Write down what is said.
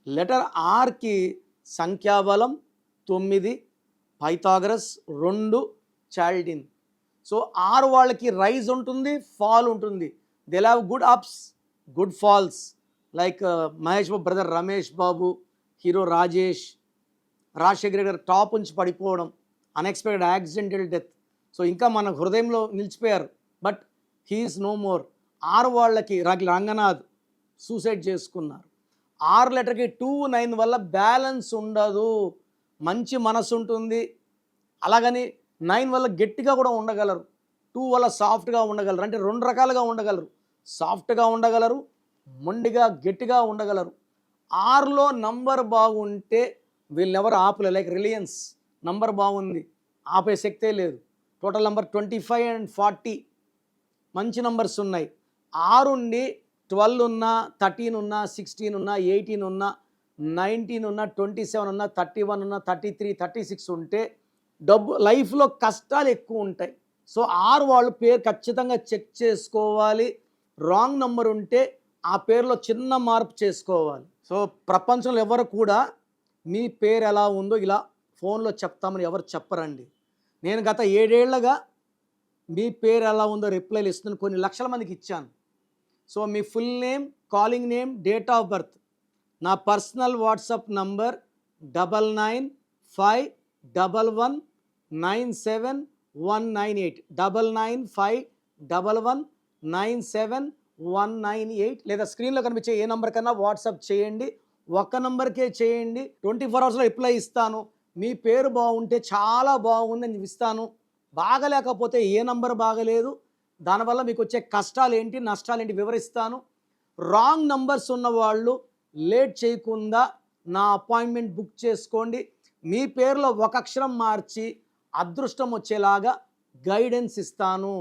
Letter ఆర్కి సంఖ్యాబలం 9, Pythagoras 2, Chaldean. So R వాళ్ళకి రైజ్ ఉంటుంది, ఫాల్ ఉంటుంది. They have good ups, good falls. Like Mahesh Babu brother Ramesh Babu, hero Rajesh, Rajasekhar garu top నుంచి పడిపోవడం, అన్ఎక్స్పెక్టెడ్ యాక్సిడెంటల్ డెత్. సో ఇంకా మన హృదయంలో నిలిచిపోయారు. But he is no more. ఆరు వాళ్ళకి రంగనాథ్ సూసైడ్ చేసుకున్నారు. 6 లెటర్కి 2, 9 వల్ల బ్యాలెన్స్ ఉండదు. మంచి మనసు ఉంటుంది, అలాగని 9 వల్ల గట్టిగా కూడా ఉండగలరు. 2 వల్ల సాఫ్ట్గా ఉండగలరు. అంటే 2 రకాలుగా ఉండగలరు. సాఫ్ట్గా ఉండగలరు, మొండిగా గట్టిగా ఉండగలరు. 6లో నంబర్ బాగుంటే వీళ్ళెవరు ఆపలేరు. లైక్ రిలయన్స్ నంబర్ బాగుంది, ఆపే శక్తే లేదు. టోటల్ నంబర్ 25 and 40 మంచి నంబర్స్ ఉన్నాయి. 6 ఉండి 12 ఉన్నా, 13 ఉన్నా, 16 ఉన్నా, 18 ఉన్నా, 19 ఉన్నా, 27 ఉన్నా, 31 ఉన్నా, 33, 36 ఉంటే డబ్బు లైఫ్లో కష్టాలు ఎక్కువ ఉంటాయి. సో 6 వాళ్ళు పేరు ఖచ్చితంగా చెక్ చేసుకోవాలి. రాంగ్ నంబర్ ఉంటే ఆ పేరులో చిన్న మార్పు చేసుకోవాలి. సో ప్రపంచంలో ఎవరు కూడా మీ పేరు ఎలా ఉందో ఇలా ఫోన్లో చెప్తామని ఎవరు చెప్పరండి. నేను గత 7 ఏళ్లుగా మీ పేరు ఎలా ఉందో రిప్లైలు ఇస్తున్నాను. కొన్ని లక్షల మందికి ఇచ్చాను. So me full name, calling name, date of birth, నా పర్సనల్ వాట్సాప్ నంబర్ 9951197198, 9951197198, లేదా స్క్రీన్లో కనిపించే ఏ నంబర్ కన్నా వాట్సాప్ చేయండి. ఒక్క నంబర్కే చేయండి. 24 అవర్స్లో రిప్లై ఇస్తాను. మీ పేరు బాగుంటే చాలా బాగుంది అని ఇస్తాను. బాగలేకపోతే ఏ నంబర్ బాగలేదు, దానివల్ల మీకు వచ్చే కష్టాలు ఏంటి, నష్టాలు ఏంటి వివరిస్తాను. రాంగ్ నంబర్స్ ఉన్నవాళ్ళు లేట్ చేయకుండా నా అపాయింట్మెంట్ బుక్ చేసుకోండి. మీ పేరులో ఒక అక్షరం మార్చి అదృష్టం వచ్చేలాగా గైడెన్స్ ఇస్తాను.